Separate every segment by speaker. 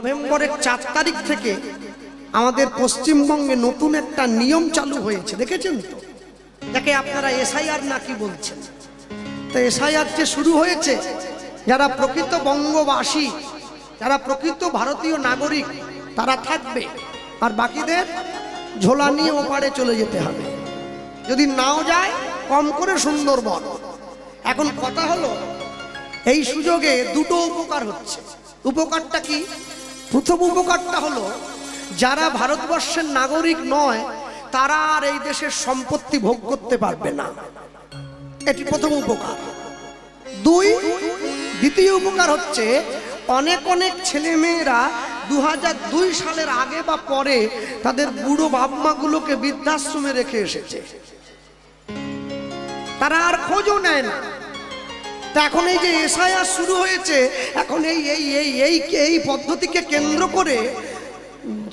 Speaker 1: নভেম্বরের 4 তারিখ থেকে আমাদের পশ্চিমবঙ্গে নতুন একটা নিয়ম চালু হয়েছে, দেখেছেন তো? যাকে আপনারা এসআইআর নাকি বলছেন। তো এসআইআর যে শুরু হয়েছে, যারা প্রকৃত বঙ্গবাসী, যারা প্রকৃত ভারতীয় নাগরিক তারা থাকবে, আর বাকিদের ঝোলা নিয়ে ওপারে চলে যেতে হবে। যদি নাও যায় কম করে সুন্দরবন। এখন কথা হলো, এই সুযোগে দুটো উপকার হচ্ছে। উপকারটা কি? প্রথম উপকারটা হলো, যারা ভারতবর্ষের নাগরিক নয় তারা আর এই দেশের সম্পত্তি ভোগ করতে পারবে না, এটি প্রথম উপকার। দ্বিতীয় উপকার হচ্ছে, অনেক ছেলে মেয়েরা 2002 সালের আগে বা পরে তাদের বুড়ো বাপ-মাগুলোকে বৃদ্ধাশ্রমে রেখে এসেছে, তারা আর খোঁজও নেয় না। তা এখন এই যে এসআইআর শুরু হয়েছে, এখন এই পদ্ধতিকে কেন্দ্র করে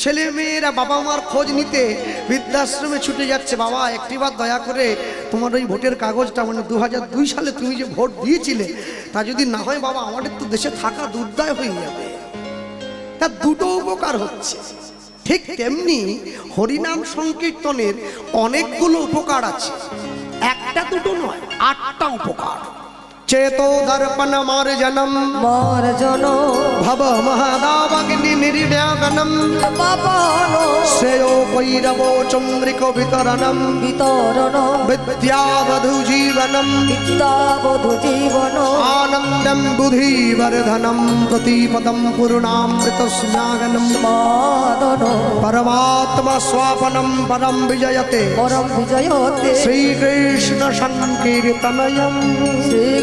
Speaker 1: ছেলে মেয়েরা বাবা মার খোঁজ নিতে বৃদ্ধাশ্রমে ছুটে যাচ্ছে। বাবা একটিবার দয়া করে তোমার ওই ভোটের কাগজটা, মানে 2002 সালে তুমি যে ভোট দিয়েছিলে, তা যদি না হয় বাবা আমাদের তো দেশে থাকা দুর্দায় হয়ে যাবে। তা দুটো উপকার হচ্ছে। ঠিক তেমনি হরিনাম সংকীর্তনের অনেকগুলো উপকার আছে, একটা দুটো নয়, 8টা উপকার। চেতো দর্পণ মার্জনম ভব মহাদাবগ্নি নির্ব্যাগনম শ্রেयो কৈরবো চন্দ্রিক বিতরণম বিদ্যাবধূ জীবনম আনন্দম বুদ্ধিবর্ধনম প্রতিপদম পূর্ণামৃত স্নাগনম পরমাত্মা স্বাপনম পরম বিজয়তে শ্রীকৃষ্ণ সংকীর্তনয়ম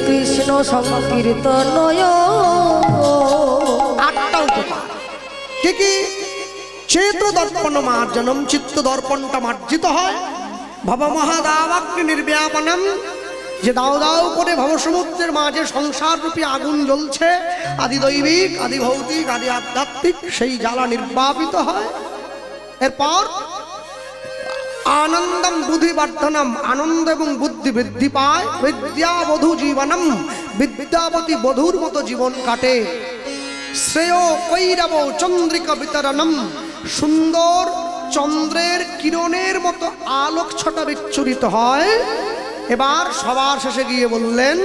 Speaker 2: কৃষ্ণ সংকীর্তনয়।
Speaker 1: 8টা উপকার। কি? চেতো দর্পণ মার্জনম, চিত্ত দর্পণটা মার্জিত হয়। ভব মহাদাবাগ্নি নির্ব্যাপনম, যে দাও দাও করে ভবসমুদ্রের মাঝে সংসার রূপী আগুন জ্বলছে, আদি দৈবিক, আদি ভৌতিক, আদি আধ্যাত্মিক, সেই জ্বালা নির্বাপিত হয়। এরপর আনন্দম বুদ্ধিবর্ধনম, আনন্দ এবং বুদ্ধি বৃদ্ধি পায়। বিদ্যাবধূ জীবনম, বিদ্যাবতী বধূর মতো জীবন কাটে। শ্রেয় কৈরব চন্দ্রিকা বিতরণম, সুন্দর চন্দ্রের কিরণের মতো আলোক ছটা বিচ্ছুরিত হয়। এবার সবার শেষে গিয়ে বললেন,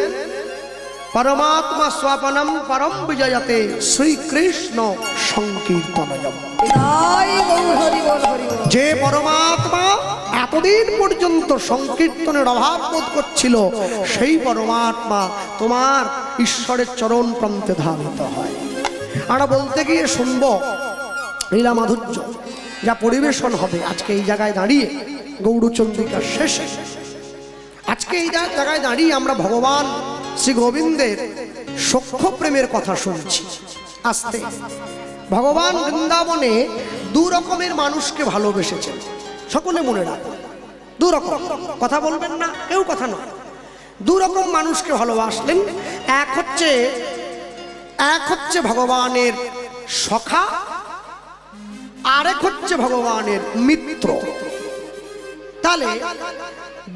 Speaker 1: পরমাত্মা স্বাপনম পরম বিজয়তে শ্রীকৃষ্ণ সংকীর্তনয়ম। যে পরমাত্মা এতদিন পর্যন্ত সংকীর্তনের অভাব বোধ করছিল, সেই পরমাত্মা তোমার ঈশ্বরের চরণ প্রান্তে ধাবিত হয়। আমরা বলতে গিয়ে শুনব লীলা মাধুর্য যা পরিবেশন হবে আজকে এই জায়গায় দাঁড়িয়ে, গৌড়চন্দ্রিকার শেষে। আজকে এই জায়গায় দাঁড়িয়ে আমরা ভগবান শ্রী গোবিন্দের সখ্য প্রেমের কথা শুনছি। আস্তে ভগবান বৃন্দাবনে 2 রকমের মানুষকে ভালোবেসেছেন, সকলে মনে রাখুন। 2 রকম, কথা বলবেন না কেউ, কথা নয়। 2 রকম মানুষকে ভালোবাসলেন। এক হচ্ছে ভগবানের সখা, আরেক হচ্ছে ভগবানের মিত্র। তাহলে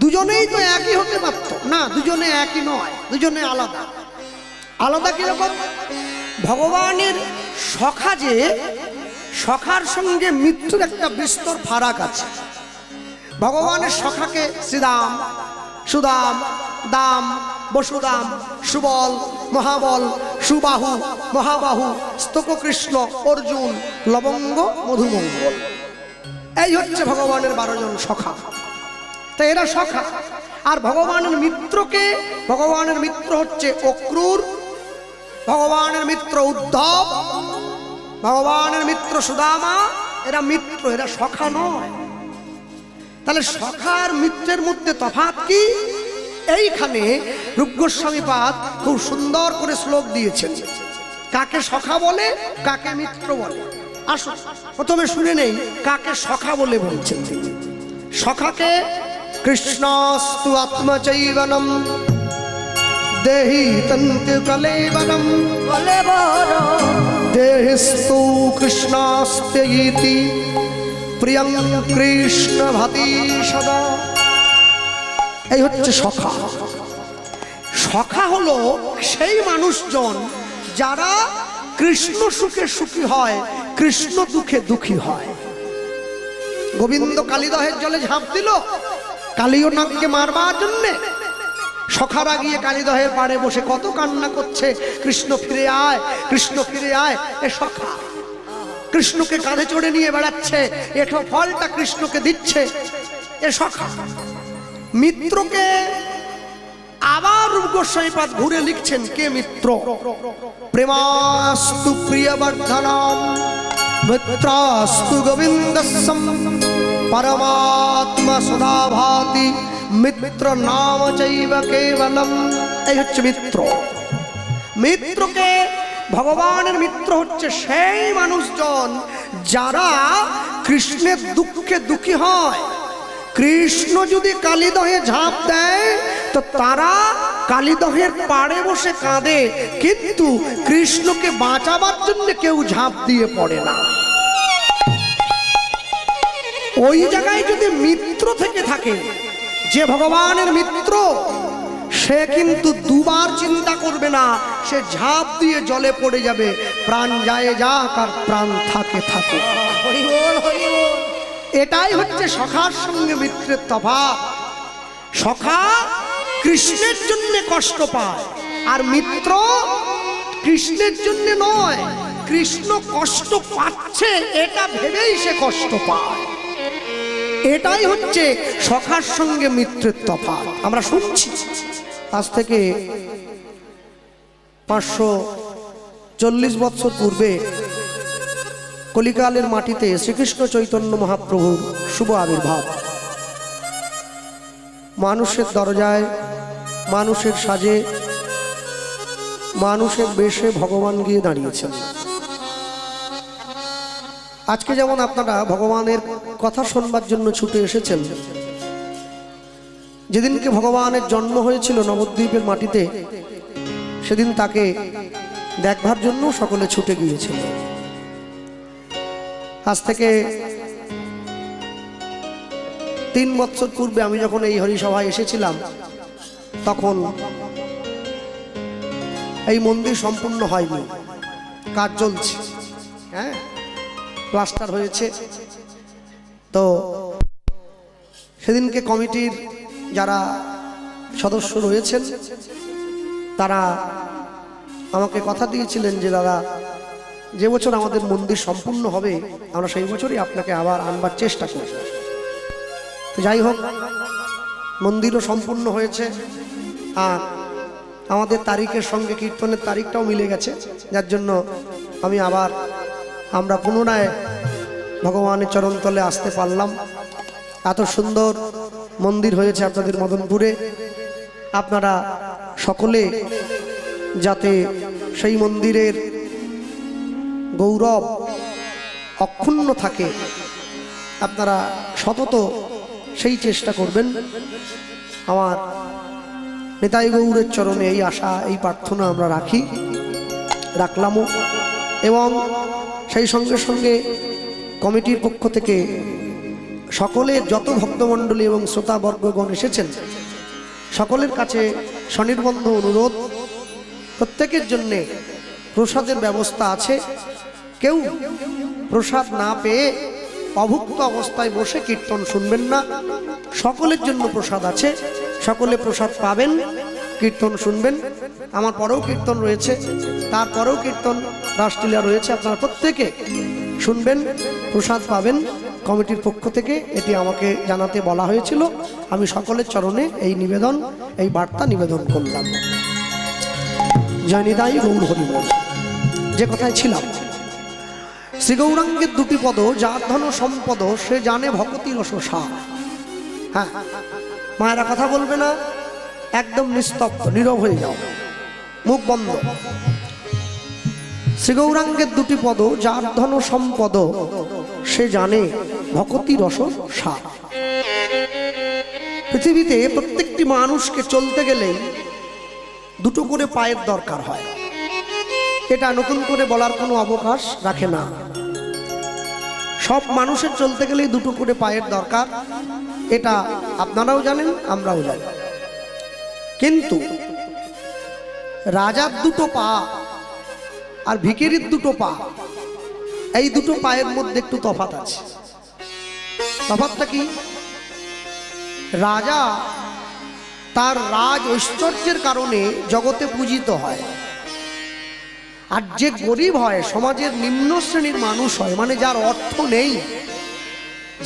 Speaker 1: দুজনেই তো একই হতে পারত না, দুজনে একই নয়, দুজনে আলাদা। আলাদা কিরকম? ভগবানের সখা, যে সখার সঙ্গে মৃত্যুর একটা বিস্তর ফারাক আছে। ভগবানের সখাকে শ্রীদাম, সুদাম, দাম, বসুদাম, সুবল, মহাবল, সুবাহু, মহাবাহু, স্তককৃষ্ণ, অর্জুন, লবঙ্গ, মধুমঙ্গল, এই হচ্ছে ভগবানের 12 জন সখা। তা এরা সখা। আর ভগবানের মিত্রকে, ভগবানের মিত্র হচ্ছে অক্রূর, ভগবানের মিত্র উদ্ধব, ভগবানের মিত্র সুদামা। এরা মিত্র, এরা সখা নয়। তাহলে সখা আর মিত্রের মধ্যে তফাৎ কি? এইখানে রূপ গোস্বামী পাদ খুব সুন্দর করে শ্লোক দিয়েছেন, কাকে সখা বলে, কাকে মিত্র বলে। আসুন প্রথমে শুনে নেই কাকে সখা বলে বলছেন তিনি। সখাকে কৃষ্ণস্তু আত্মচৈবনম দেহি তন্তু কলেবরম দেহিস্তু কৃষ্ণাস্ত্যইতি প্রিয়ং কৃষ্ণ ভাতি সদা। এই হচ্ছে সখা। সখা হলো সেই মানুষজন যারা কৃষ্ণ সুখে সুখী হয়, কৃষ্ণ দুঃখে দুঃখী হয়। গোবিন্দ কালীদহের জলে ঝাঁপ দিল কালীয় নাগকে মারবার জন্যে। সখারা গিয়ে কালীদহের পাড়ে বসে কত কান্না করছে, কৃষ্ণ ফিরে আয়, কৃষ্ণ ফিরে আয়। এ সখা কৃষ্ণকে কাঁধে চড়ে নিয়ে বেড়াচ্ছে, এঠো ফলটা কৃষ্ণকে দিচ্ছে। এ সখা মিত্রকে আবার রূপ গোস্বামীপাদ ঘুরে লিখছেন, কে মিত্র? প্রেমাস্তু প্রিয়বর্ধনম মিত্রাস্তু গোবিন্দস্যম পরমাত্মা সদা ভাতি মিত্র নাম চৈব কেবলম। এই হচ্ছে মিত্র। মিত্রকে ভগবানের মিত্র হচ্ছে সেই মানুষজন যারা কৃষ্ণের দুঃখে দুঃখী হয়। কৃষ্ণ যদি কালীদহে ঝাঁপ দেয় তো তারা কালীদহের পাড়ে বসে কাঁদে, কিন্তু কৃষ্ণকে বাঁচাবার জন্য কেউ ঝাঁপ দিয়ে পড়ে না। ওই জায়গায় যদি মিত্র থেকে থাকে, যে ভগবানের মিত্র, সে কিন্তু দুবার চিন্তা করবে না, সে ঝাঁপ দিয়ে জলে পড়ে যাবে। প্রাণ যায় যাক আর প্রাণ থাকে থাকে। এটাই হচ্ছে সখার সঙ্গে মিত্রের তফাৎ। সখা কৃষ্ণের জন্য কষ্ট পায়, আর মিত্র কৃষ্ণের জন্য নয়, কৃষ্ণ কষ্ট পাচ্ছে এটা ভেবেই সে কষ্ট পায়। এটাই হচ্ছে সখার সঙ্গে মিত্রের তফাৎ। আমরা শুনছি আজ থেকে 540 বছর পূর্বে কলিকালের মাটিতে শ্রীকৃষ্ণ চৈতন্য মহাপ্রভুর শুভ আবির্ভাব। মানুষের দরজায়, মানুষের সাজে, মানুষের বেশে ভগবান গিয়ে দাঁড়িয়েছেন। আজকে যেমন আপনারা ভগবানের কথা শুনবার জন্য ছুটে এসেছেন, যেদিনকে ভগবানের জন্ম হয়েছিল নবদ্বীপের মাটিতে, সেদিন তাকে দেখবার জন্য সকলে ছুটে গিয়েছিল। আজ থেকে 3 বছর পূর্বে আমি যখন এই হরিসভায় এসেছিলাম, তখন এই মন্দির সম্পূর্ণ হয়নি, কাজ চলছে। হ্যাঁ, প্লাস্টার হয়েছে। তো সেদিনকে কমিটির যারা সদস্য রয়েছেন তারা আমাকে কথা দিয়েছিলেন যে দাদা, যে বছর আমাদের মন্দির সম্পূর্ণ হবে আমরা সেই বছরই আপনাকে আবার আনবার চেষ্টা করব। তো যাই হোক, মন্দিরও সম্পূর্ণ হয়েছে, আর আমাদের তারিখের সঙ্গে কীর্তনের তারিখটাও মিলে গেছে, যার জন্য আমরা পুনরায় ভগবানের চরণতলে আসতে পারলাম। এত সুন্দর মন্দির হয়েছে আপনাদের মদনপুরে। আপনারা সকলে যাতে সেই মন্দিরের গৌরব অক্ষুণ্ণ থাকে, আপনারা সতত সেই চেষ্টা করবেন। আমার নিতাই গৌরের চরণে এই আশা, এই প্রার্থনা আমরা রাখলামও। এবং সেই সঙ্গে সঙ্গে কমিটির পক্ষ থেকে সকলের যত ভক্তমণ্ডলী এবং শ্রোতাবর্গগণ এসেছেন, সকলের কাছে স্বনির্বন্ধ অনুরোধ, প্রত্যেকের জন্যে প্রসাদের ব্যবস্থা আছে। কেউ প্রসাদ না পেয়ে অভুক্ত অবস্থায় বসে কীর্তন শুনবেন না। সকলের জন্য প্রসাদ আছে, সকলে প্রসাদ পাবেন, কীর্তন শুনবেন। আমার পরেও কীর্তন রয়েছে, তারপরেও কীর্তন রাসলীলা রয়েছে, আপনারা প্রত্যেকে শুনবেন, প্রসাদ পাবেন কমিটির পক্ষ থেকে। এটি আমাকে জানাতে বলা হয়েছিল। আমি সকলের চরণে এই নিবেদন, এই বার্তা নিবেদন করলাম। জয় নিতাই গৌর হরি বল। যে কথায় ছিলাম, শ্রী গৌরাঙ্গের 2টি পদ, যার ধন সম্পদ সে জানে ভক্তি রস সার। হ্যাঁ, মায়েরা কথা বলবে না, একদম নিস্তব্ধ, নীরব হয়ে যাও, মুখ বন্ধ। শ্রী গৌরাঙ্গের 2টি পদ, যার ধন সম্পদ সে জানে ভক্তি রস সার। পৃথিবীতে প্রত্যেকটি মানুষকে চলতে গেলে 2টো করে পায়ের দরকার হয়। এটা নতুন করে বলার কোনো অবকাশ রাখে না। সব মানুষের চলতে গেলেই 2টো করে পায়ের দরকার, এটা আপনারাও জানেন, আমরাও জানি। কিন্তু রাজার 2টো পা আর ভিখিরির দুটো পা, এই দুটো পায়ের মধ্যে একটু তফাৎ আছে। তফাৎটা কি? রাজা তার রাজ ঐশ্বর্যের কারণে জগতে পূজিত হয়, আর যে গরিব হয়, সমাজের নিম্ন শ্রেণীর মানুষ হয়, মানে যার অর্থ নেই,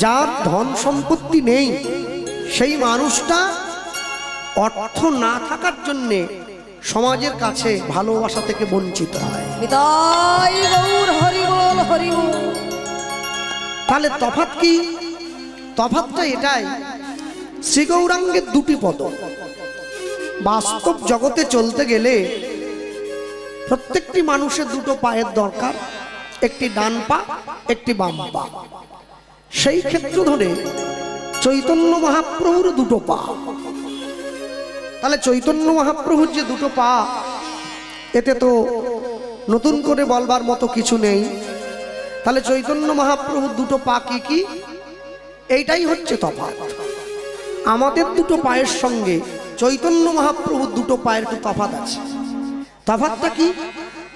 Speaker 1: যার ধন সম্পত্তি নেই, সেই মানুষটা অর্থ না থাকার জন্যে সমাজের কাছে ভালোবাসা থেকে বঞ্চিত হয়।
Speaker 2: নিতাই গৌর হরি বল হরি বল।
Speaker 1: তাহলে তফাৎ কি? তফাৎটা এটাই, শ্রী গৌরাঙ্গের দুটি পদ। বাস্তব জগতে চলতে গেলে প্রত্যেকটি মানুষের দুটো পায়ের দরকার, একটি ডান পা, একটি বাম পা। সেই ক্ষেত্র ধরে চৈতন্য মহাপ্রভুর দুটো পা। তাহলে চৈতন্য মহাপ্রভুর যে দুটো পা, এতে তো নতুন করে বলবার মতো কিছু নেই। তাহলে চৈতন্য মহাপ্রভুর দুটো পা কি কি? এইটাই হচ্ছে তফাৎ। আমাদের দুটো পায়ের সঙ্গে চৈতন্য মহাপ্রভুর দুটো পায়ের একটু তফাৎ আছে। তফাৎটা কি?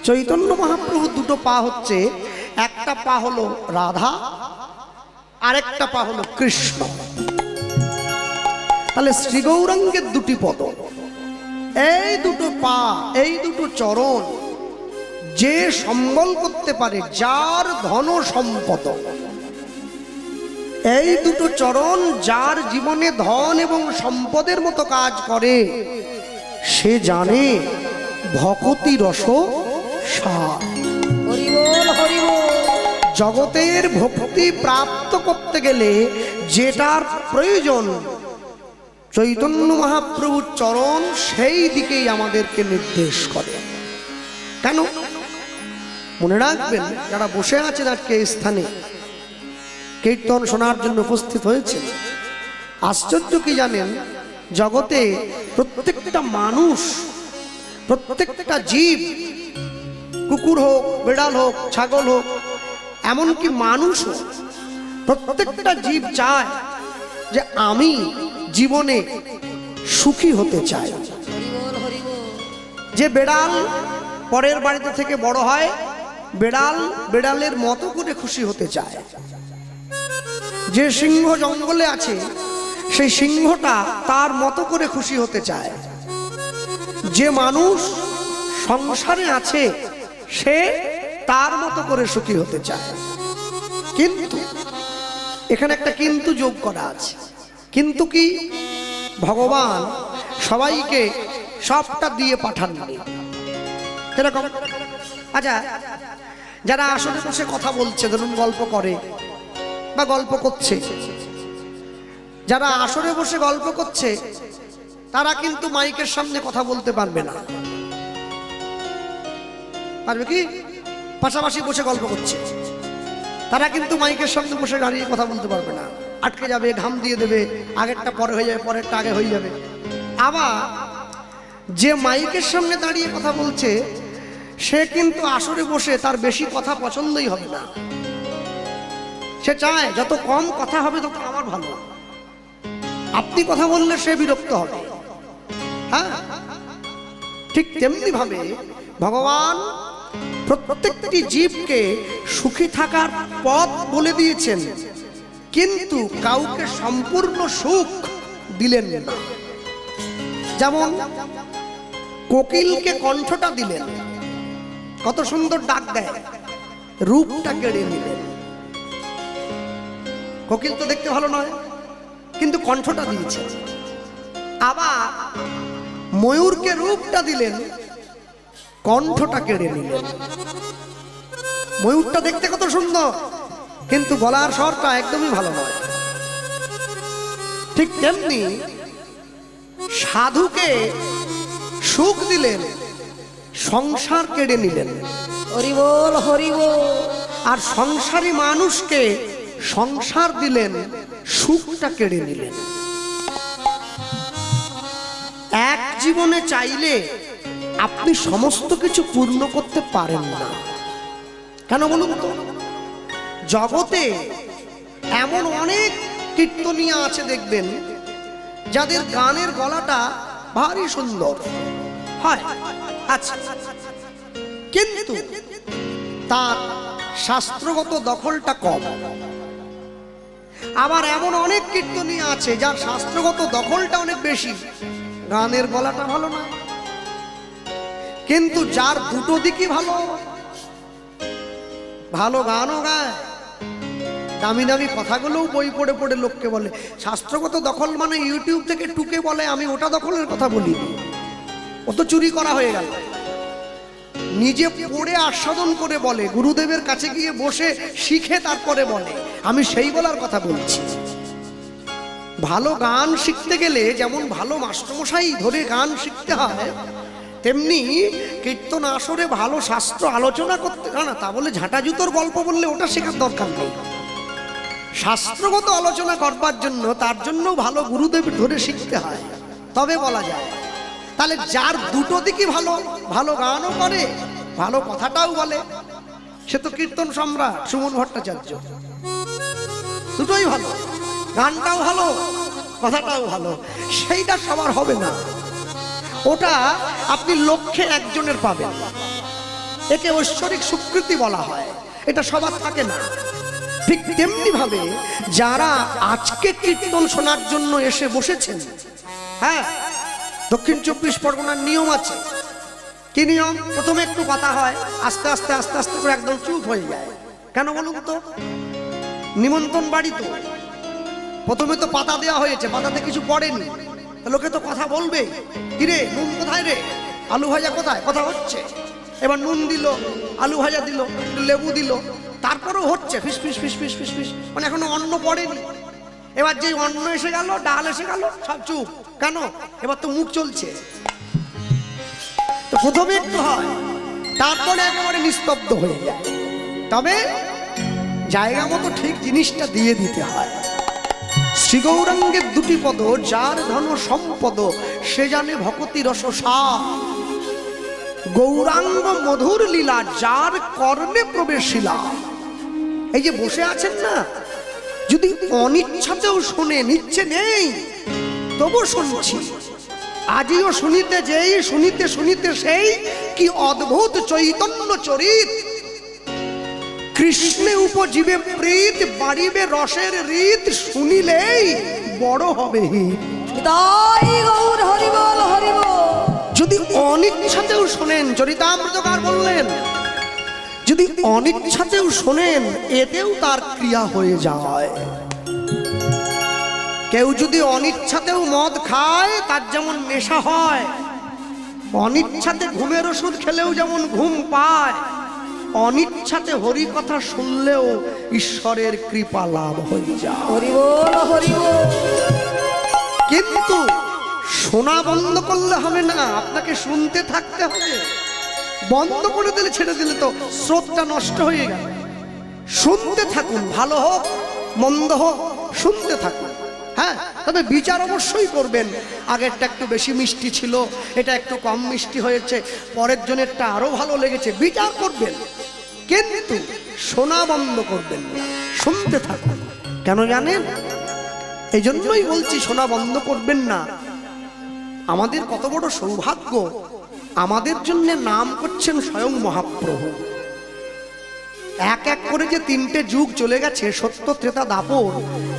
Speaker 1: চৈতন্য মহাপ্রভুর দুটো পা হচ্ছে, একটা পা হলো রাধা, আরেকটা পা হলো কৃষ্ণ। তাহলে শ্রী গৌরাঙ্গের দুটি পদ, এই দুটো পা, এই দুটো চরণ যে সম্বল করতে পারে, যার ধন সম্পদ, এই দুটো চরণ যার জীবনে ধন এবং সম্পদের মতো কাজ করে, সে জানে ভকতি রস সার।
Speaker 2: হরি বল হরি বল।
Speaker 1: জগতের ভক্তি প্রাপ্ত করতে গেলে যেটার প্রয়োজন, চৈতন্য মহাপ্রভুর চরণ সেই দিকেই আমাদেরকে নির্দেশ করে। কেন? মনে রাখবেন, যারা বসে আছেন আজকে এই স্থানে কীর্তন শোনার জন্য উপস্থিত হয়েছে, আশ্চর্য কি জানেন, জগতে প্রত্যেকটা মানুষ, প্রত্যেকটা জীব, কুকুর হোক, বিড়াল হোক, ছাগল হোক, এমনকি মানুষ হোক, প্রত্যেকটা জীব চায় যে আমি জীবনে সুখী হতে চাই।
Speaker 2: হরি বল হরি বল।
Speaker 1: যে বেড়াল পরের বাড়িতে থেকে বড় হয়, বেড়াল বেড়ালের মতো করে খুশি হতে চায়। যে সিংহ জঙ্গলে আছে, সেই সিংহটা তার মতো করে খুশি হতে চায়। যে মানুষ সংসারে আছে, সে তার মতো করে সুখী হতে চায়। কিন্তু এখানে একটা কিন্তু যোগ করা আছে। কিন্তু কি? ভগবান সবাইকে সবটা দিয়ে পাঠাননি। এরকম, আচ্ছা, যারা আসলে বসে কথা বলছে, ধরুন গল্প করে বা গল্প করছে, যারা আসরে বসে গল্প করছে, তারা কিন্তু মাইকের সামনে কথা বলতে পারবে না। পারবে কি? পাশাপাশি বসে গল্প করছে, তারা কিন্তু মাইকের সামনে বসে দাঁড়িয়ে কথা বলতে পারবে না। আটকে যাবে, ঘাম দিয়ে দেবে, আগেরটা পরে হয়ে যাবে, পরেরটা আগে হয়ে যাবে। আবার যে মাইকের সামনে দাঁড়িয়ে কথা বলছে, সে কিন্তু আসরে বসে তার বেশি কথা পছন্দই হবে না। সে চায় যত কম কথা হবে তত আমার ভালো। আপনি কথা বললে সে বিরক্ত হবে। হ্যাঁ, ঠিক তেমনি ভাবে ভগবান প্রত্যেকটি জীবকে সুখী থাকার পথ বলে দিয়েছেন, কিন্তু কাউকে সম্পূর্ণ সুখ দিলেন না। যেমন কোকিলকে কণ্ঠটা দিলেন, কত সুন্দর ডাক দেয়, রূপটা কেড়ে নিলেন। কোকিল তো দেখতে ভালো নয়, কিন্তু কণ্ঠটা দিয়েছে। আবার ময়ূরকে রূপটা দিলেন, কণ্ঠটা কেড়ে নিলেন। ময়ূরটা দেখতে কত সুন্দর, কিন্তু গলার স্বরটা একদমই ভালো নয়। ঠিক তেমনি সাধুকে সুখ দিলেন, সংসার কেড়ে নিলেন।
Speaker 2: হরি বল হরি বল।
Speaker 1: আর সংসারী মানুষকে সংসার দিলেন, সুখটা কেড়ে নিলেন। এক জীবনে চাইলে আপনি সমস্ত কিছু পূর্ণ করতে পারেন না। কেন বলুন তো? জগতে এমন অনেক কীর্তনিয়া আছে দেখবেন, যাদের গানের গলাটা ভারী সুন্দর হয়, আচ্ছা, কিন্তু তার শাস্ত্রগত দখলটা কম। আবার এমন অনেক কীর্তনীয় আছে যার শাস্ত্রগত দখলটা অনেক বেশি, গানের গলাটা ভালো না, কিন্তু যার দুটো দিকই ভালো, ভালো গানও গায়, দামি দামি কথাগুলোও বই পড়ে পড়ে লোককে বলে। শাস্ত্রগত দখল মানে ইউটিউব থেকে টুকে বলে, আমি ওটা দখলের কথা বলি, ও তো চুরি করা হয়ে গেল। নিজে পড়ে আস্বাদন করে বলে, গুরুদেবের কাছে গিয়ে বসে শিখে তারপরে বলে, আমি সেই বলার কথা বলছি। ভালো গান শিখতে গেলে যেমন ভালো মাস্টারমশাই ধরে গান শিখতে হয়, তেমনি কীর্তন আসরে ভালো শাস্ত্র আলোচনা করতে হয় না। তা বলে ঝাঁটা জুতোর গল্প বললে ওটা শেখার দরকার নেই। শাস্ত্রগত আলোচনা করবার জন্য তার জন্য ভালো গুরুদেব ধরে শিখতে হয়, তবে বলা যায়। তাহলে যার দুটো দিকই ভালো, ভালো গানও করে, ভালো কথাটাও বলে, সে তো কীর্তন সম্রাট সুমন ভট্টাচার্য। দুটোই ভালো, গানটাও ভালো, কথাটাও ভালো। সেইটা সবার হবে না, ওটা আপনি লক্ষ্যে একজনের পাবেন। একে ঐশ্বরিক স্বীকৃতি বলা হয়, এটা সবার থাকে না। ঠিক তেমনি ভাবে যারা আজকে কীর্তন শোনার জন্য এসে বসেছেন, হ্যাঁ, দক্ষিণ 24 পরগনার নিয়ম আছে। কি নিয়ম? প্রথমে একটু কথা হয়, আস্তে আস্তে আস্তে আস্তে করে একদম চুপ হয়ে যায়। কেন বলুন তো? নিমন্ত্রণ বাড়ি তো, প্রথমে তো পাতা দেওয়া হয়েছে, পাতাতে কিছু পড়েনি, লোকে তো কথা বলবে। কিরে নুন কোথায় রে, আলু ভাজা কোথায়, কথা হচ্ছে। এবার নুন দিল, আলু ভাজা দিল, লেবু দিল, তারপরেও হচ্ছে ফিস ফিস ফিস ফিস ফিস ফিস, মানে এখনো অন্ন পড়েনি। এবার যেই অন্ন এসে গেল, ডাল এসে গেল, সব চুপ। কেন? এবার তো মুখ চলছে। তো প্রথমে একটু হয়, তারপরে একেবারে নিস্তব্ধ হয়ে যায়। তবে জায়গা মতো ঠিক জিনিসটা দিয়ে দিতে হয়। শ্রী গৌরাঙ্গের দুটি পদ, যার ধন সম্পদ সে জানে ভকতি রস সার। গৌরাঙ্গ মধুর লীলা যার কর্ণে প্রবেশিলা। এই যে বসে আছেন না, যদি অনিচ্ছাতেও শোনেন, ইচ্ছে নেই তবু শুনছি, আজিও শুনিতে যেই, শুনিতে শুনিতে সেই, কি অদ্ভুত চৈতন্য চরিত। কৃষ্ণে উপজীবে প্রীত, বাড়িবে রসের রীত, শুনিলেই বড় হবে হিত।
Speaker 2: তাই গৌর হরি বল হরি বল।
Speaker 1: যদি অনিচ্ছাতেও শোনেন, চরিতামৃতকার বললেন, যদি অনিচ্ছাতেও শোনেন, এতেও তার ক্রিয়া হয়ে যায়। কেউ যদি অনিচ্ছাতেও মদ খায়, তার যেমন নেশা হয়, অনিচ্ছাতে ঘুমের ওষুধ খেলেও যেমন ঘুম পায়, অনিচ্ছাতে হরি কথা শুনলেও ঈশ্বরের কৃপা লাভ হয়ে যায়।
Speaker 2: হরি বল হরি বল।
Speaker 1: কিন্তু শোনা বন্ধ করলে হবে না, আপনাকে শুনতে থাকতে হবে। বন্ধ করে দিলে, ছেড়ে দিলে তো স্রোতটা নষ্ট হয়ে গেল। শুনতে থাকুন, ভালো হোক মন্দ হোক শুনতে থাকুন। হ্যাঁ, তবে বিচার অবশ্যই করবেন। আগেরটা একটু বেশি মিষ্টি ছিল, এটা একটু কম মিষ্টি হয়েছে, পরের জনেরটা আরো ভালো লেগেছে, বিচার করবেন। কিন্তু শোনা বন্ধ করবেন না, শুনতে থাকুন। কেন জানেন? এই জন্যই বলছি শোনা বন্ধ করবেন না। আমাদের কত বড় সৌভাগ্য, আমাদের জন্য নাম করছেন স্বয়ং মহাপ্রভু। এক এক করে যে তিনটে যুগ চলে গেছে, সত্য ত্রেতা দাপর,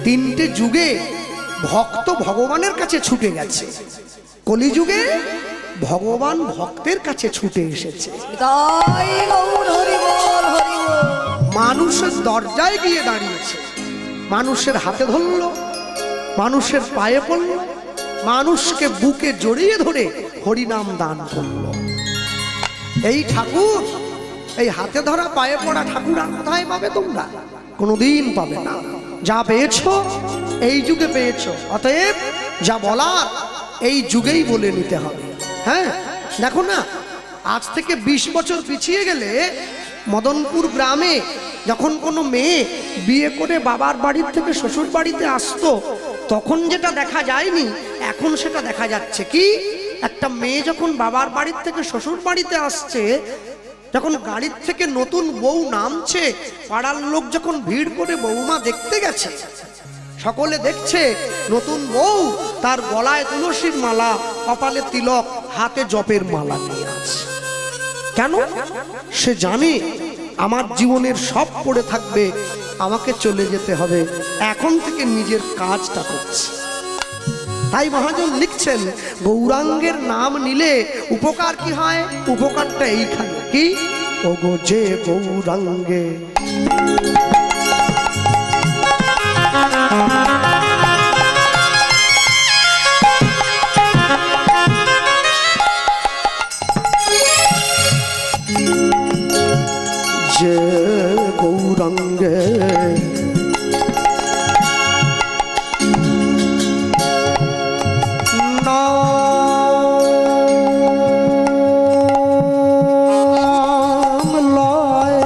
Speaker 1: তিনটে যুগে ভক্ত ভগবানের কাছে ছুটে গেছে। কলিযুগে ভগবান ভক্তের কাছে ছুটে এসেছে।
Speaker 2: তাই গৌর হরি বল হরি বল।
Speaker 1: মানুষের দরজায় গিয়ে দাঁড়িয়েছে, মানুষের হাতে ধরল, মানুষের পায়ে পড়ল, মানুষকে বুকে জড়িয়ে ধরে হরিনাম দান করল। এই ঠাকুর, এই হাতে ধরা পায়ে পড়া ঠাকুর আর কোথায় পাবে তোমরা? কোনোদিন পাবে না। যা পেয়েছো এই যুগে পেয়েছো, অতএব যা বলার এই যুগেই বলে নিতে হবে। হ্যাঁ, দেখো না, আজ থেকে 20 বছর পিছিয়ে গেলে মদনপুর গ্রামে যখন কোনো মেয়ে বিয়ে করে বাবার বাড়ির থেকে শ্বশুর বাড়িতে আসতো, তখন যেটা দেখা যায়নি এখন সেটা দেখা যাচ্ছে। কি, একটা মেয়ে যখন বাবার বাড়ির থেকে শ্বশুর বাড়িতে আসছে, যখন গাড়ির থেকে নতুন বউ নামছে, পাড়ার লোক যখন ভিড় করে বৌমা দেখতে গেছে, সকলে দেখছে নতুন বউ তার গলায় তুলসীর মালা, কপালে তিলক, হাতে জপের মালা নিয়ে আছে। কেন? সে জানে আমার জীবনের সব পড়ে থাকবে, আমাকে চলে যেতে হবে, এখন থেকে নিজের কাজটা করছি। তাই মহাজন লিখছেন গৌরাঙ্গের নাম নিলে উপকার কি হয়? উপকারটা এইখানে কি, ওগো যে গৌরাঙ্গে যে গৌরাঙ্গে নাম লয়,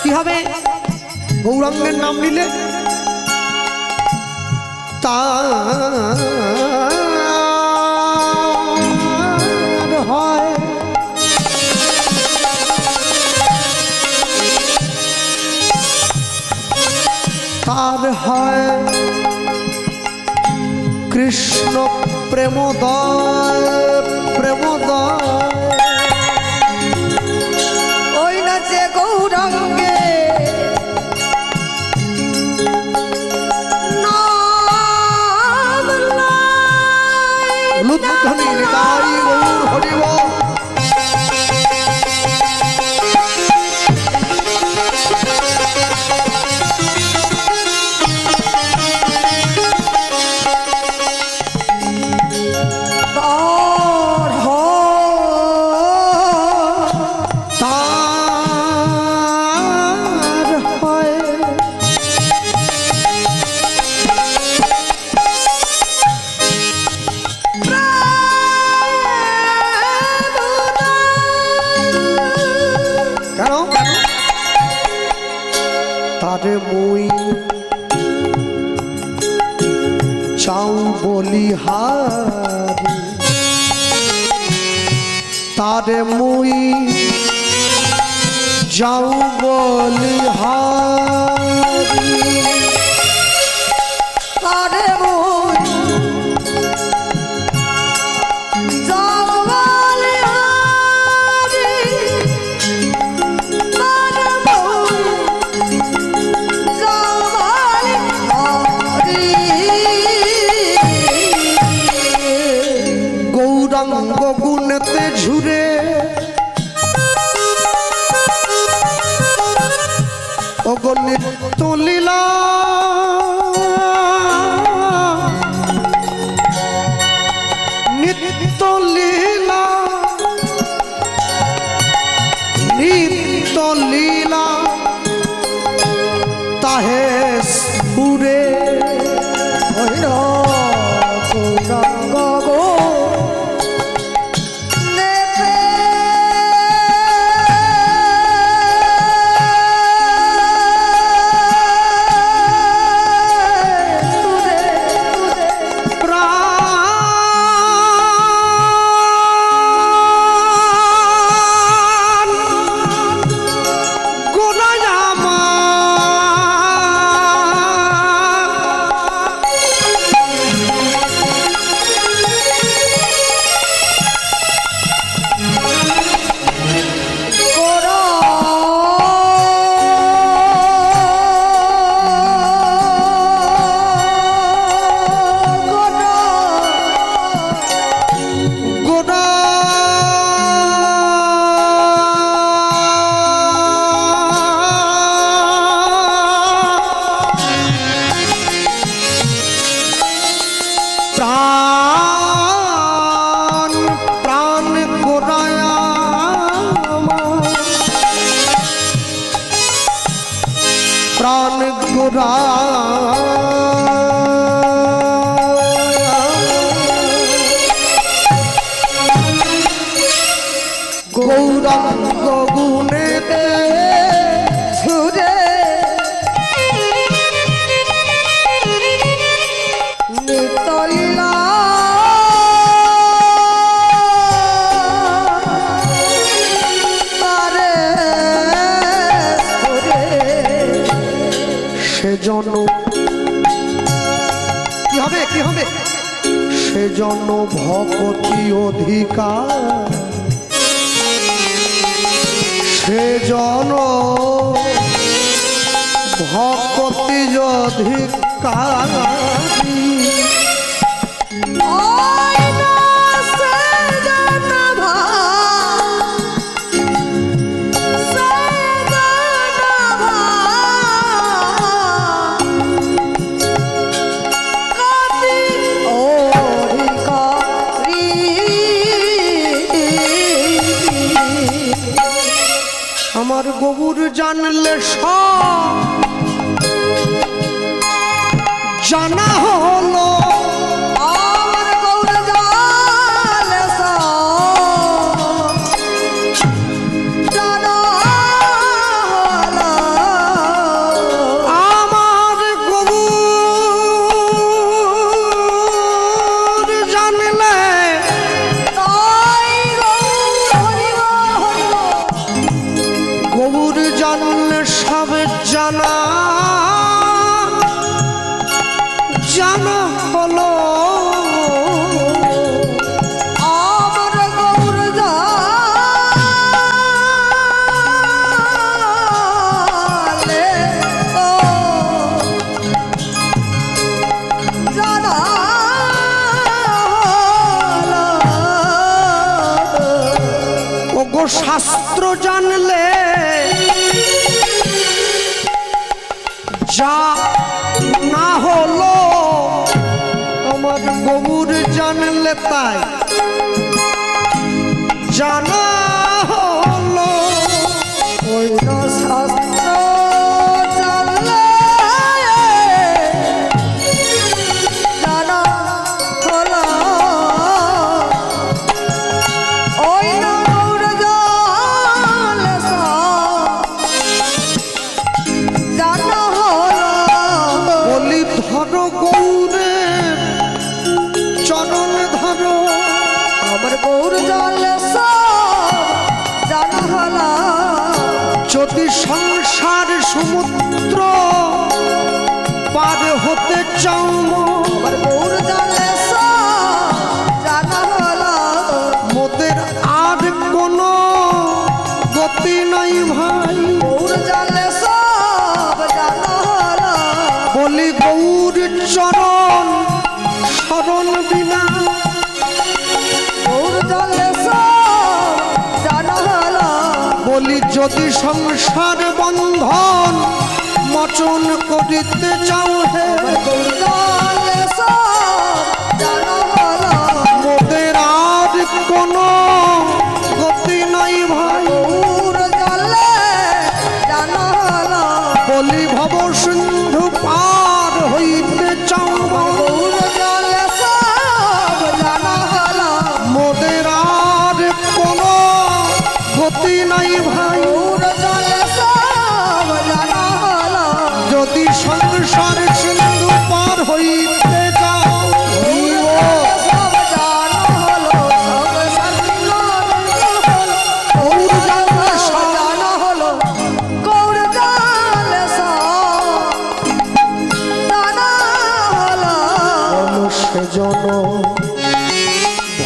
Speaker 1: কি হবে? গৌরাঙ্গের নাম নিলে তার হয় তার হয় কৃষ্ণ প্রেমোদয়, প্রেমোদয়।
Speaker 2: ওই না যে গৌরাঙ্গে
Speaker 1: লুধ্বনি নিতাই গৌর হরি বল। তারে মই চাও বলিহারি, তারে মই যাও বলিহারি,
Speaker 2: তারে মই যাও বলিহারি, তারে মই যাও বলিহারি।
Speaker 1: গৌরাঙ্গ গুণেতে ঝুরে ওগো নিত্য লীলা, নিত্য লীলা, নিত্য লীলা তাহে সুরে
Speaker 2: ওই না গৌরাঙ্গ গো নেতে সুরে
Speaker 1: প্রাণ গোনায় প্রাণ প্রাণ গোড়ায় প্রাণ গোড়া গৌরাঙ্গ গুণেতে
Speaker 2: সুরে নিত্য লীলা
Speaker 1: সেজন ভকতি অধিকার, সেজন ভকতি অধিকার। আমার গবুর জানলে সব জানা হলো,
Speaker 2: আমার গৌর জানলে সব জানা হলো।
Speaker 1: আমার গবুর জানলে
Speaker 2: তাই হরি হরি
Speaker 1: গবুর জানলে সব জানা জানা হলো।
Speaker 2: আমার গৌর জানলে ও জানা হলো।
Speaker 1: ওগো শাস্ত্র জানলে যা না হলো, আমার গবুর জানলে তাই জানা হলো।
Speaker 2: ওই না শাস্ত্র জানলে জানা হলো। ওই না গৌর জানলে সব জানা হলো।
Speaker 1: বলি ধরো গৌরের চরণ ধরো,
Speaker 2: আমার গৌর জানলে সব জানা হলো।
Speaker 1: যদি সংসার সমুদ্র পার হতে চাও মন,
Speaker 2: আমার গৌর জানলে সব জানা হলো।
Speaker 1: মোদের আর কোনো গতি নাই ভাই।
Speaker 2: গৌর জানলে সব জানা হলো।
Speaker 1: বলি গৌর চরণ শরণ বিনা,
Speaker 2: গৌর জানলে সব জানা হলো।
Speaker 1: বলি যদি সংসার বন্ধন মোচন করিতে চাও হে,
Speaker 2: গৌর জানলে সব জানা হলো।
Speaker 1: মোদের আর কোনো গতি নাই ভাই।
Speaker 2: গৌর জানলে জানা হলো।
Speaker 1: বলি ভব সিন্ধু পার হইতে চাও ভাই,
Speaker 2: গৌর জানলে সব জানা হলো।
Speaker 1: মোদের আর কোনো গতি নাই ভাই।
Speaker 2: গৌর জানলে সব জানা হলো।
Speaker 1: যদি সংসার সিন্ধু পার হইতে যাও,
Speaker 2: সব জানা হলো। সব জানা হলো। গৌর জানলে সব জানা হলো।
Speaker 1: সেজন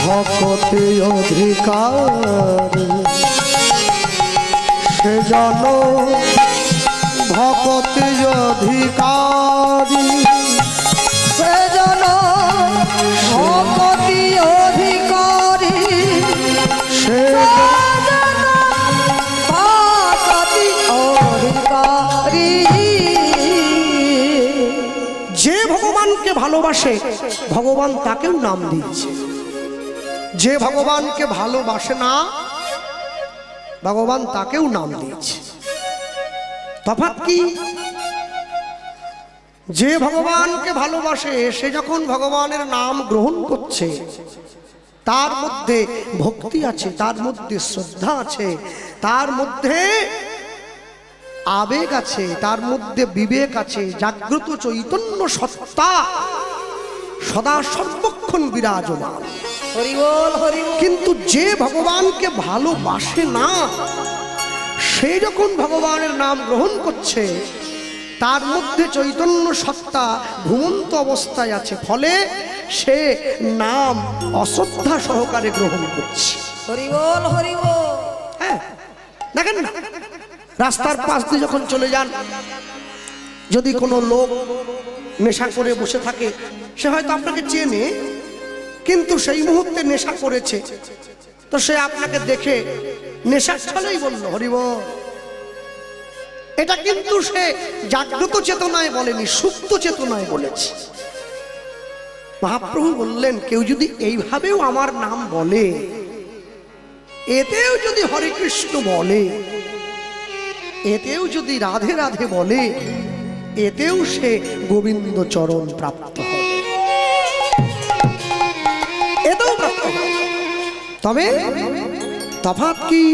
Speaker 1: ভকতি অধিকার, সেজন ভকতি অধিকারী।
Speaker 2: সেজন ভকতি অধিকারী। সেজন ভকতি অধিকারী।
Speaker 1: যে ভগবানকে ভালোবাসে ভগবান তাকেও নাম দিয়েছে, যে ভগবানকে ভালোবাসে না ভগবান তাকেও নাম দিয়েছে। তফাৎ কি? যে ভগবানকে ভালোবাসে সে যখন ভগবানের নাম গ্রহণ করছে তার মধ্যে ভক্তি আছে, তার মধ্যে শ্রদ্ধা আছে, তার মধ্যে আবেগ আছে, তার মধ্যে বিবেক আছে, জাগ্রত চৈতন্য সত্তা সদা সর্বক্ষণ বিরাজমান।
Speaker 2: হরি বল হরি বল।
Speaker 1: কিন্তু যে ভগবানকে ভালোবাসে না সে যখন ভগবানের নাম গ্রহণ করছে তার মধ্যে চৈতন্য সত্তা ঘুমন্ত অবস্থায় আছে, ফলে সে নাম অশ্রদ্ধা সহকারে গ্রহণ করছে।
Speaker 2: হরি বল হরি বল।
Speaker 1: হ্যাঁ, দেখেন না, রাস্তার পাশ দিয়ে যখন চলে যান, যদি কোনো লোক নেশা করে বসে থাকে, সে হয়তো আপনাকে চেনে, কিন্তু সেই মুহূর্তে নেশা করেছে, তো সে আপনাকে দেখে নেশার ছলেই বলল হরি বল। এটা কিন্তু সে জাগ্রত চেতনায় বলেনি, সুপ্ত চেতনায় বলেছে। মহাপ্রভু বললেন, কেউ যদি এইভাবেও আমার নাম বলে, এতেও যদি হরে কৃষ্ণ বলে, এতেও যদি রাধে রাধে বলে, এতেও সে গোবিন্দ চরণ প্রাপ্ত হবে, এতেও প্রাপ্ত হবে। তবে তফাৎ কি?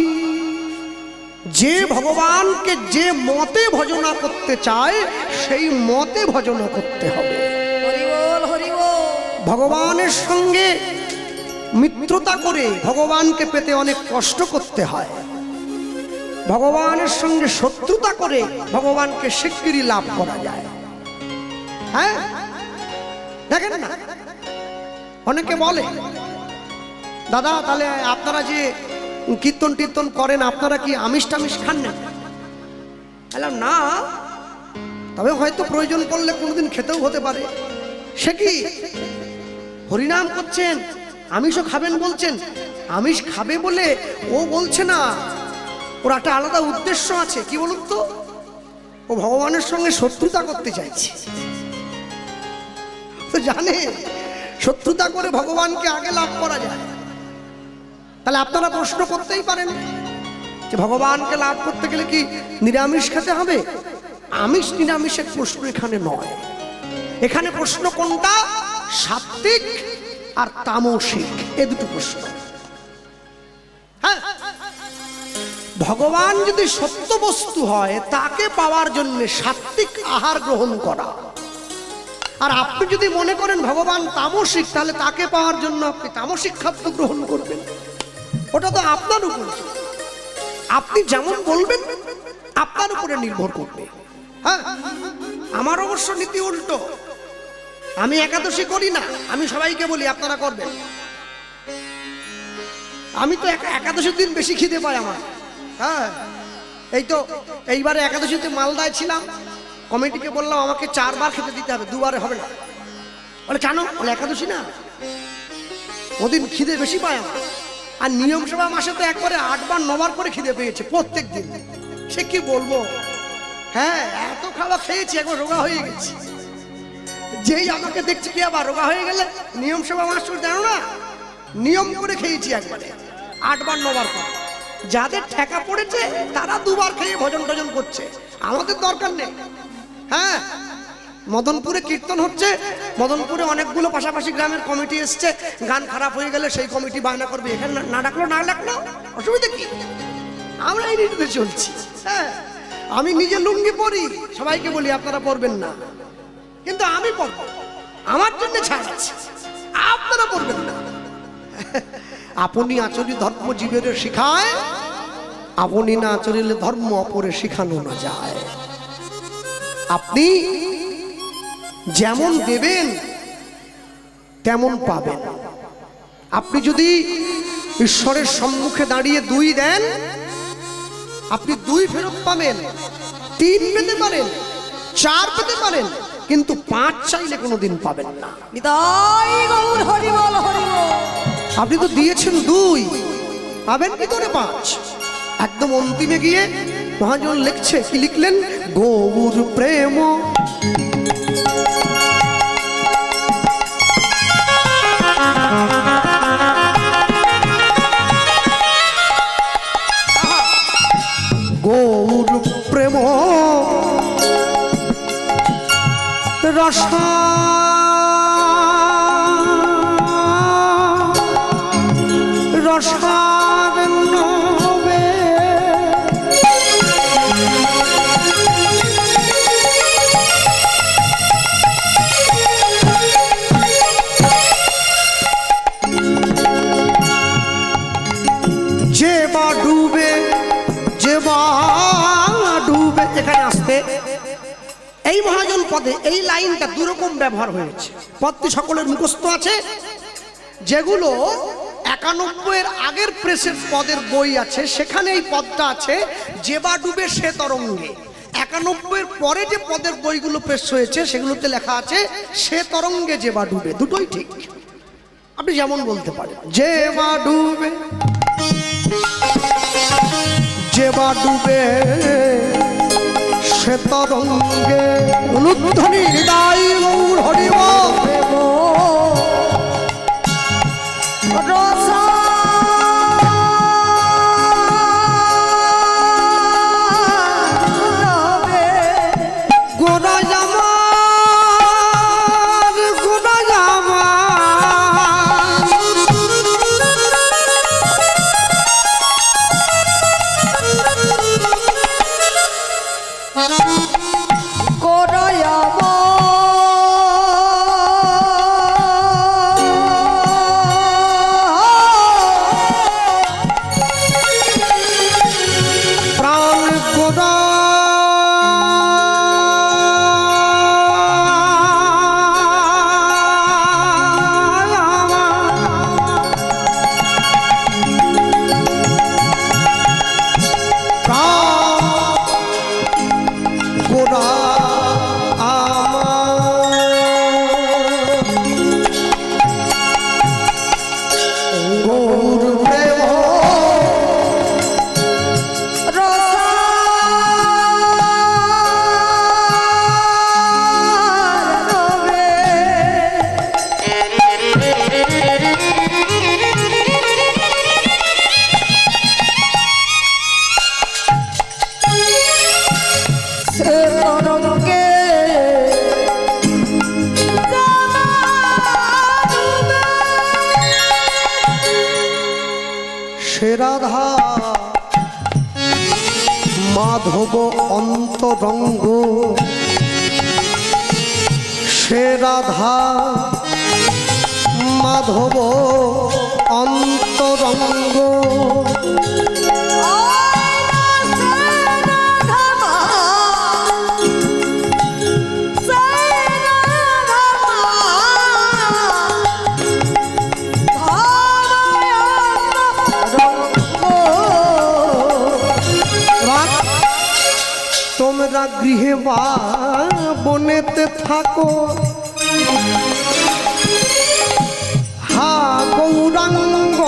Speaker 1: যে ভগবানকে যে মতে ভজনা করতে চায়, সেই মতে ভজনা করতে হবে।
Speaker 2: হরি বল হরি বল।
Speaker 1: ভগবানের সঙ্গে মিত্রতা করে ভগবানকে পেতে অনেক কষ্ট করতে হয়। ভগবানের সঙ্গে শত্রুতা করে ভগবানকে শিগগিরই লাভ করা যায়। হ্যাঁ, দেখেন না, অনেকে বলে, দাদা তাহলে আপনারা যে কীর্তন টীর্তন করেন, আপনারা কি আমিষ টামিষ খান না? বললাম না, তবে হয়তো প্রয়োজন পড়লে কোনোদিন খেতেও হতে পারে। সে কি, হরিনাম করছেন, আমিষও খাবেন বলছেন? আমিষ খাবে বলে ও বলছে না, ওর একটা আলাদা উদ্দেশ্য আছে। কি বলুন তো, ও ভগবানের সঙ্গে শত্রুতা করতে চাইছে। তো জানে শত্রুতা করে ভগবানকে আগে লাভ করা যায়। তাহলে আপনারা প্রশ্ন করতেই পারেন যে ভগবানকে লাভ করতে গেলে কি নিরামিষ খেতে হবে? আমিষ নিরামিষের প্রশ্ন এখানে নয়। এখানে প্রশ্ন কোনটা? সাত্ত্বিক আর তামসিক, এ দুটো প্রশ্ন। হ্যাঁ, ভগবান যদি সত্য বস্তু হয়, তাকে পাওয়ার জন্য সাত্ত্বিক আহার গ্রহণ করা। আর আপনি যদি মনে করেন ভগবান তামসিক, তাহলে তাকে পাওয়ার জন্য আপনি তামসিক খাদ্য গ্রহণ করবেন। ওটা তো আপনার উপর, আপনি যেমন বলবেন আপনার উপরে নির্ভর করবে। হ্যাঁ, আমার অবশ্য নীতি উল্টো। আমি একাদশী করি না, আমি সবাইকে বলি আপনারা করবেন। আমি তো একাদশীর দিন বেশি খিদে পাই আমার। হ্যাঁ, এই তো এইবারে একাদশীতে মালদায় ছিলাম, কমিটিকে বললাম আমাকে 4 বার খেতে দিতে হবে, 2 বারে হবে না। বলে কেন? বলে একাদশী না, ওদিন খিদে বেশি পায় আমার। আর নিয়ম সভা মাসে তো একবারে 8 বার 9 বার করে খিদে পেয়েছে প্রত্যেক দিন। সে কি বলবো, হ্যাঁ এত খাওয়া খেয়েছি, একবার রোগা হয়ে গেছি। যেই আমাকে দেখছি কি আবার রোগা হয়ে গেলে, নিয়ম সভা মাস জানো না, নিয়ম করে খেয়েছি একবারে 8 বার 9 বার করে। যাদের ঠেকা পড়েছে তারা 2 বার খেয়ে ভজন টজন করছে, আমাদের দরকার নেই। হ্যাঁ, মদনপুরে কীর্তন হচ্ছে, মদনপুরে অনেকগুলো পাশাপাশি গ্রামের কমিটি এসছে, গান খারাপ হয়ে গেলে সেই কমিটি বায়না করবে এখানে না ডাকলো না ডাকলো, অসুবিধা কি? আমরা এই নীতিতে চলছি। হ্যাঁ, আমি নিজে লুঙ্গি পরি, সবাইকে বলি আপনারা পরবেন না, কিন্তু আমি পরব, আমার জন্য ছাড় আছে, আপনারা পরবেন না। আপনি আচরি ধর্ম জীবের শিখায়, আপনি না আচরিলে ধর্ম অপরে শিখানো না যায়। আপনি যেমন দেবেন তেমন পাবেন। আপনি যদি ঈশ্বরের সম্মুখে দাঁড়িয়ে 2 দেন, আপনি 2 ফেরত পাবেন, 3 পেতে পারেন, 4 পেতে পারেন, কিন্তু 5 চাইলে কোনোদিন পাবেন না।
Speaker 2: নিতাই গৌর হরি বল হরি বল।
Speaker 1: আপনি তো দিয়েছেন 2, পাবেন কি করে 5? একদম অন্তিমে গিয়ে মহাজন লিখছে, কি লিখলেন? গৌর প্রেম গৌর প্রেম রসা রসাবে যে বা ডুবে, যে বা ডুবে, এখানে আসতে এই মহাজন পদে এই লাইনটা দুরকম ব্যবহার হয়েছে। পদটি সকলের মুখস্থ আছে। যেগুলো 91-এর আগের প্রেসের পদের বই আছে সেখানে এই পদটা আছে, যে বা ডুবে সে তরঙ্গে। 91-এর পরে যে পদের বইগুলো প্রেস হয়েছে সেগুলোতে লেখা আছে সে তরঙ্গে যে বা ডুবে। দুটোই ঠিক, আপনি যেমন বলতে পারেন। যে বা ডুবে, যে বা ডুবে সে তরঙ্গে, উলুধ্বনি হৃদয় গৌর হরিব। রাধা মাধব অন্তরঙ্গ, সে রাধা মাধব অন্তরঙ্গ। তোমরা গৃহে বা বনেতে থাকো, হা গৌরাঙ্গ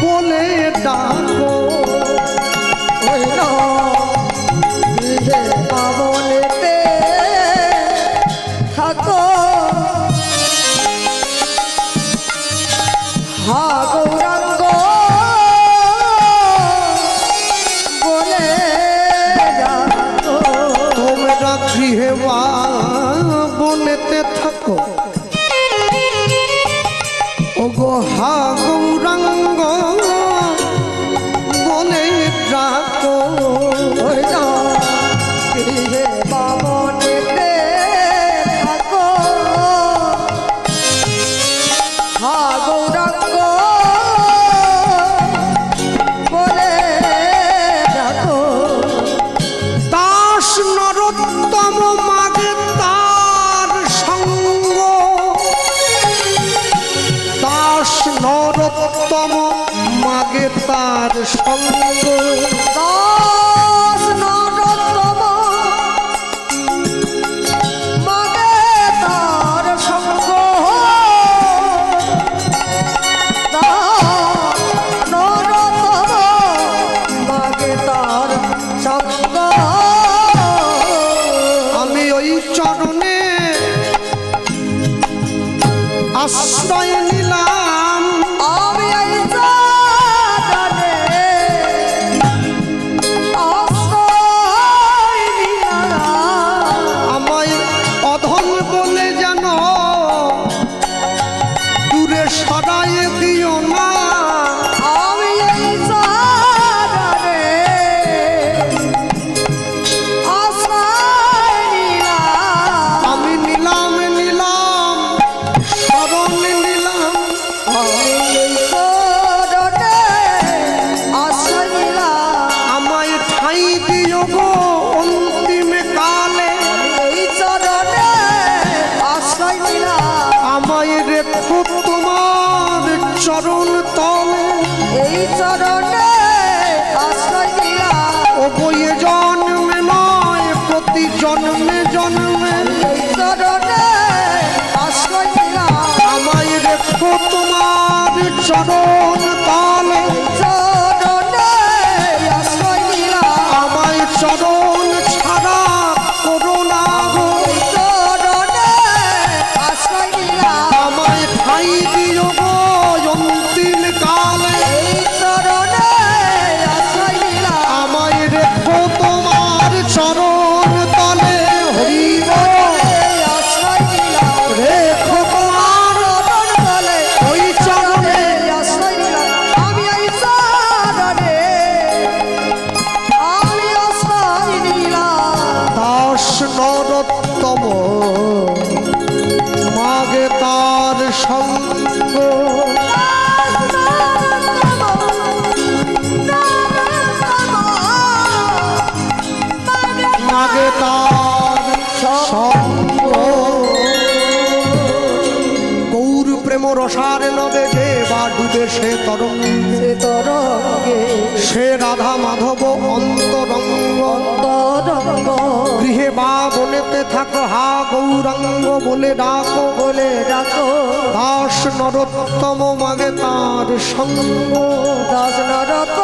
Speaker 1: বলে ডাকো।
Speaker 2: গৃহে বা বনেতে থাকো, হা গৌরাঙ্গ বলে ডাকো।
Speaker 1: তোমরা গৃহে বা বনেতে থাকো, ওগো হা গৌরাঙ্গ বলে ডাকো।
Speaker 2: গৃহে বা বনেতে থাকো, হা গৌরাঙ্গ বলে ডাকো।
Speaker 1: দাস নরোত্তম মাগে তার সঙ্গ, দাস নরোত্তম মাগে তার সঙ্গ।
Speaker 2: দাস নরোত্তম মাগে তার সঙ্গ, দাস নরোত্তম মাগে তার সঙ্গ।
Speaker 1: আমি ওই চরণে আশ্রয় নিলাম,
Speaker 2: আমি এই জানে আশ্রয় নিলাম।
Speaker 1: আমায় অধম বলে যেন দূরে সরাই দিও না।
Speaker 2: আমি এই জানে আশ্রয় নিলাম।
Speaker 1: আমি নিলাম নিলাম শরণ নিলাম,
Speaker 2: এই চরণে আশ্রয় নিলাম
Speaker 1: ও বইয়ে জন্মে নয় প্রতি জন্মে জন্মে
Speaker 2: এই চরণে আশ্রয় নিলাম
Speaker 1: আমায় রেখো তোমার চরণ তলে
Speaker 2: চরণে আশ্রয় নিলাম
Speaker 1: আমায় চরণ ছাড়া করো না গো
Speaker 2: চরণে আশ্রয় নিলাম
Speaker 1: আমায় ঠাই দিও গো অন্তিম কালে
Speaker 2: এই চরণে আশ্রয় নিলাম
Speaker 1: আমায় রেখো তোমার চরণ তলে হরি বল
Speaker 2: আশ্রয় নিলাম
Speaker 1: রেখো তোমার
Speaker 2: চরণ তলে
Speaker 1: ওই চরণে
Speaker 2: আশ্রয় নিলাম আমি এই চরণে আমি আশ্রয় নিলাম
Speaker 1: দাস নরোত্তম মাগে তার সঙ্গ মাগে তার সঙ্গ গৌর প্রেম রসার নবে যে বা ডুবে সে তরঙ্গে
Speaker 2: সে তরঙ্গে
Speaker 1: সে রাধা মাধব অন্তরঙ্গ
Speaker 2: তরঙ্গ
Speaker 1: গৃহে বা বনেতে থাকো হা গৌরাঙ্গ বলে ডাকো
Speaker 2: বলে ডাকো
Speaker 1: দাস নরোত্তম মাগে তার সঙ্গ
Speaker 2: দাস নরত